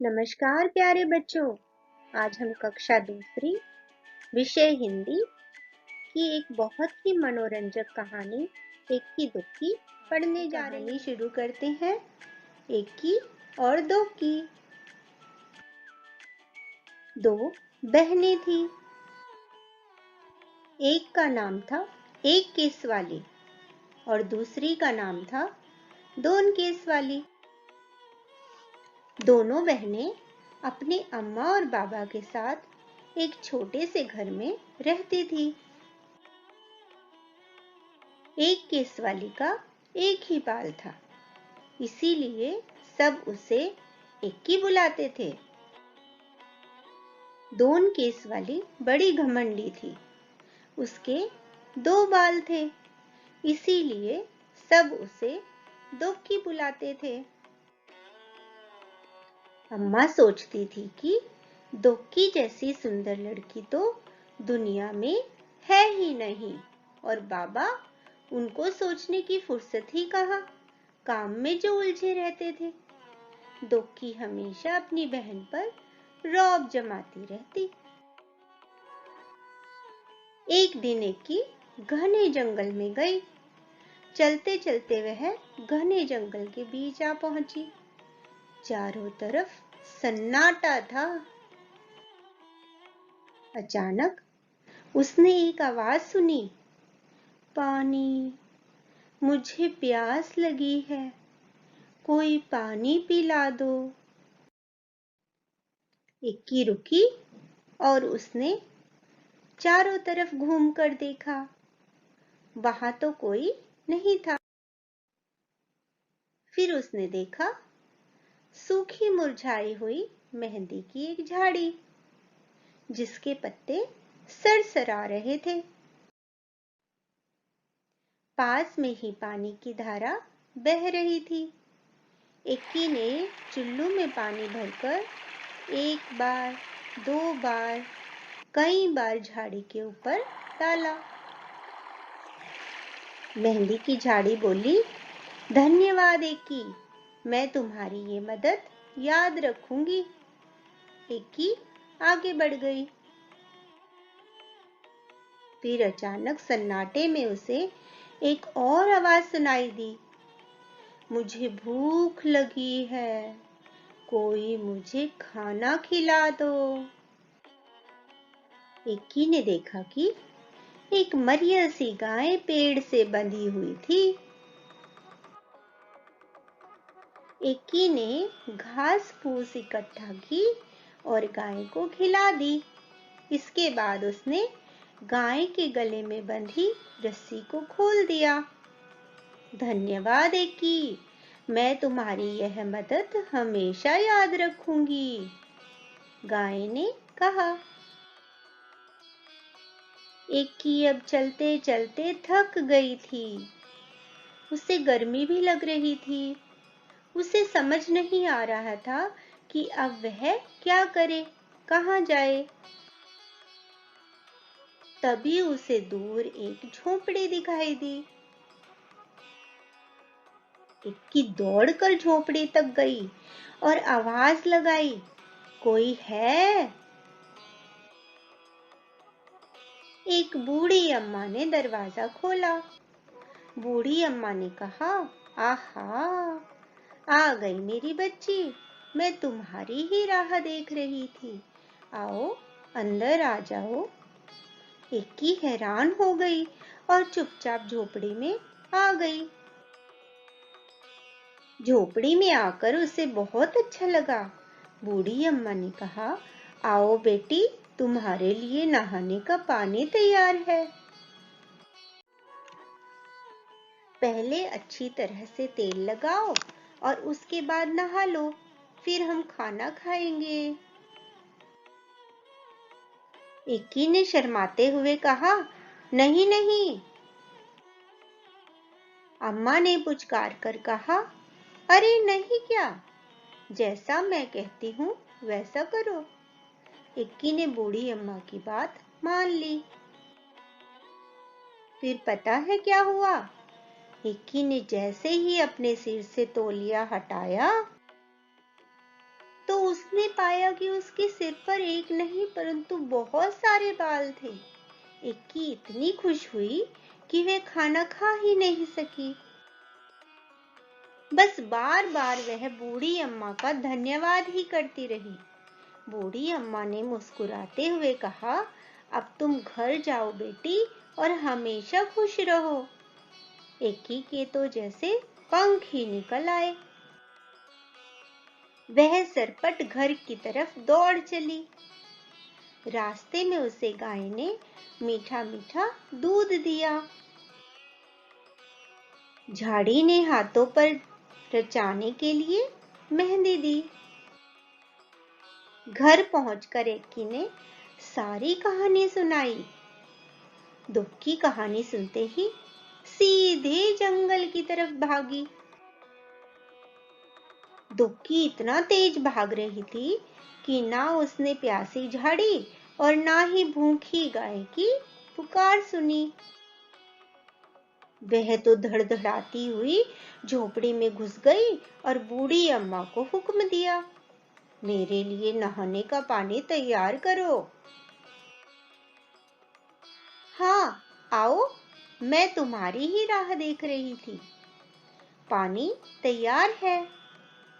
नमस्कार प्यारे बच्चों। आज हम कक्षा दूसरी विषय हिंदी की एक बहुत ही मनोरंजक कहानी इक्की दुक्की पढ़ने जा रहे हैं। कहानी शुरू करते हैं। इक्की और दुक्की। दो बहनें थी। एक का नाम था एक केस वाली और दूसरी का नाम था दोन केस वाली। दोनों बहनें अपने अम्मा और बाबा के साथ एक छोटे से घर में रहती थी। एक केस वाली का एक ही बाल था, इसीलिए सब उसे इक्की बुलाते थे। दोन केस वाली बड़ी घमंडी थी। उसके दो बाल थे, इसीलिए सब उसे दुक्की बुलाते थे। अम्मा सोचती थी कि दुक्की जैसी सुंदर लड़की तो दुनिया में है ही नहीं, और बाबा उनको सोचने की फुर्सत ही कहाँ, काम में जो उलझे रहते थे। दुक्की हमेशा अपनी बहन पर रौब जमाती रहती। एक दिन इक्की घने जंगल में गई। चलते चलते वह घने जंगल के बीच आ पहुंची। चारों तरफ सन्नाटा था। अचानक उसने एक आवाज सुनी, पानी, मुझे प्यास लगी है, कोई पानी पिला दो। इक्की रुकी और उसने चारों तरफ घूमकर देखा। वहां तो कोई नहीं था। फिर उसने देखा सूखी मुरझाई हुई मेहंदी की एक झाड़ी, जिसके पत्ते सरसरा रहे थे। पास में ही पानी की धारा बह रही थी। इक्की ने चुल्लू में पानी भरकर एक बार, दो बार, कई बार झाड़ी के ऊपर डाला। मेहंदी की झाड़ी बोली, धन्यवाद इक्की, मैं तुम्हारी ये मदद याद रखूंगी। इक्की आगे बढ़ गई। फिर अचानक सन्नाटे में उसे एक और आवाज सुनाई दी, मुझे भूख लगी है, कोई मुझे खाना खिला दो। इक्की ने देखा कि एक मरियल सी गाय पेड़ से बंधी हुई थी। इक्की ने घास फूस इकट्ठा की और गाय को खिला दी। इसके बाद उसने गाय के गले में बंधी रस्सी को खोल दिया। धन्यवाद इक्की, मैं तुम्हारी यह मदद हमेशा याद रखूंगी, गाय ने कहा। इक्की अब चलते चलते थक गई थी। उसे गर्मी भी लग रही थी। उसे समझ नहीं आ रहा था कि अब वह क्या करे, कहाँ जाए। तभी उसे दूर एक झोपड़ी दिखाई दी। इक्की दौड़कर झोपड़ी तक गई और आवाज लगाई, कोई है? एक बूढ़ी अम्मा ने दरवाजा खोला। बूढ़ी अम्मा ने कहा, आहा, आ गई मेरी बच्ची, मैं तुम्हारी ही राह देख रही थी, आओ अंदर आ जाओ। इक्की हैरान हो गई और चुपचाप झोपड़ी में आ गई। झोपड़ी में आकर उसे बहुत अच्छा लगा। बूढ़ी अम्मा ने कहा, आओ बेटी, तुम्हारे लिए नहाने का पानी तैयार है। पहले अच्छी तरह से तेल लगाओ और उसके बाद नहा लो, फिर हम खाना खाएंगे। इक्की ने शर्माते हुए कहा, नहीं नहीं। अम्मा ने पुचकार कर कहा, अरे नहीं क्या, जैसा मैं कहती हूँ वैसा करो। इक्की ने बूढ़ी अम्मा की बात मान ली। फिर पता है क्या हुआ? इक्की ने जैसे ही अपने सिर से तौलिया हटाया तो उसने पाया कि उसके सिर पर एक नहीं परंतु बहुत सारे बाल थे। एक्की इतनी खुश हुई कि वह खाना खा ही नहीं सकी। बस बार बार वह बूढ़ी अम्मा का धन्यवाद ही करती रही। बूढ़ी अम्मा ने मुस्कुराते हुए कहा, अब तुम घर जाओ बेटी और हमेशा खुश रहो। एक्की के तो जैसे पंख ही निकल आए। वह सरपट घर की तरफ दौड़ चली। रास्ते में उसे गाय ने मीठा मीठा दूध दिया। झाड़ी ने हाथों पर रचाने के लिए मेहंदी दी। घर पहुंचकर एक्की ने सारी कहानी सुनाई। दुख की कहानी सुनते ही सीधे जंगल की तरफ भागी। दुक्की इतना तेज भाग रही थी कि ना उसने प्यासी झाड़ी और ना ही भूखी गाय की पुकार सुनी। वह तो धड़धड़ाती हुई झोपड़ी में घुस गई और बूढ़ी अम्मा को हुक्म दिया, मेरे लिए नहाने का पानी तैयार करो। हाँ, आओ, मैं तुम्हारी ही राह देख रही थी। पानी तैयार है,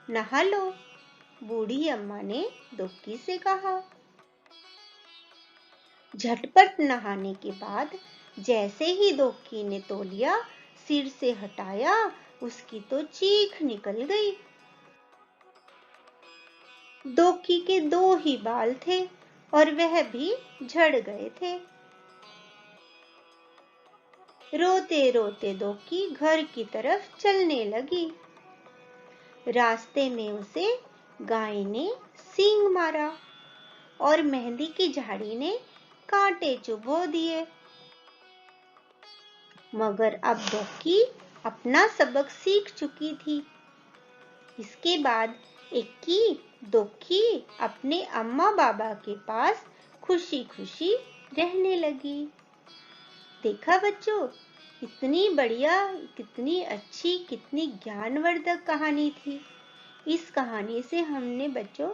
नहा लो, बूढ़ी अम्मा ने दुक्की से कहा। झटपट नहाने के बाद जैसे ही दुक्की ने तौलिया सिर से हटाया, उसकी तो चीख निकल गई। दुक्की के 2 ही बाल थे और वह भी झड़ गए थे। रोते रोते दुक्की घर की तरफ चलने लगी। रास्ते में उसे गाय ने सींग मारा और मेहंदी की झाड़ी ने कांटे चुभो दिए। मगर अब दुक्की अपना सबक सीख चुकी थी। इसके बाद एक्की दुक्की अपने अम्मा बाबा के पास खुशी खुशी रहने लगी। देखा बच्चों, कितनी बढ़िया, कितनी अच्छी, कितनी ज्ञानवर्धक कहानी थी। इस कहानी से हमने बच्चों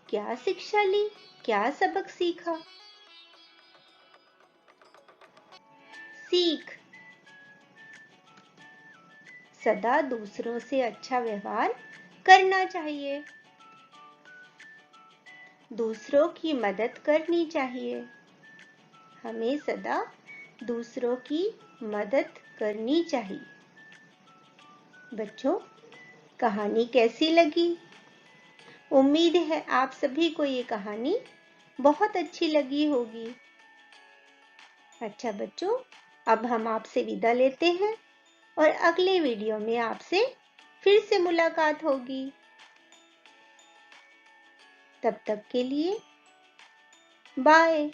क्या शिक्षा ली, क्या सबक सीखा? सीख, सदा दूसरों से अच्छा व्यवहार करना चाहिए, दूसरों की मदद करनी चाहिए। हमें सदा दूसरों की मदद करनी चाहिए। बच्चों, कहानी कैसी लगी? उम्मीद है आप सभी को ये कहानी बहुत अच्छी लगी होगी। अच्छा बच्चों, अब हम आपसे विदा लेते हैं और अगले वीडियो में आपसे फिर से मुलाकात होगी। तब तक के लिए बाय।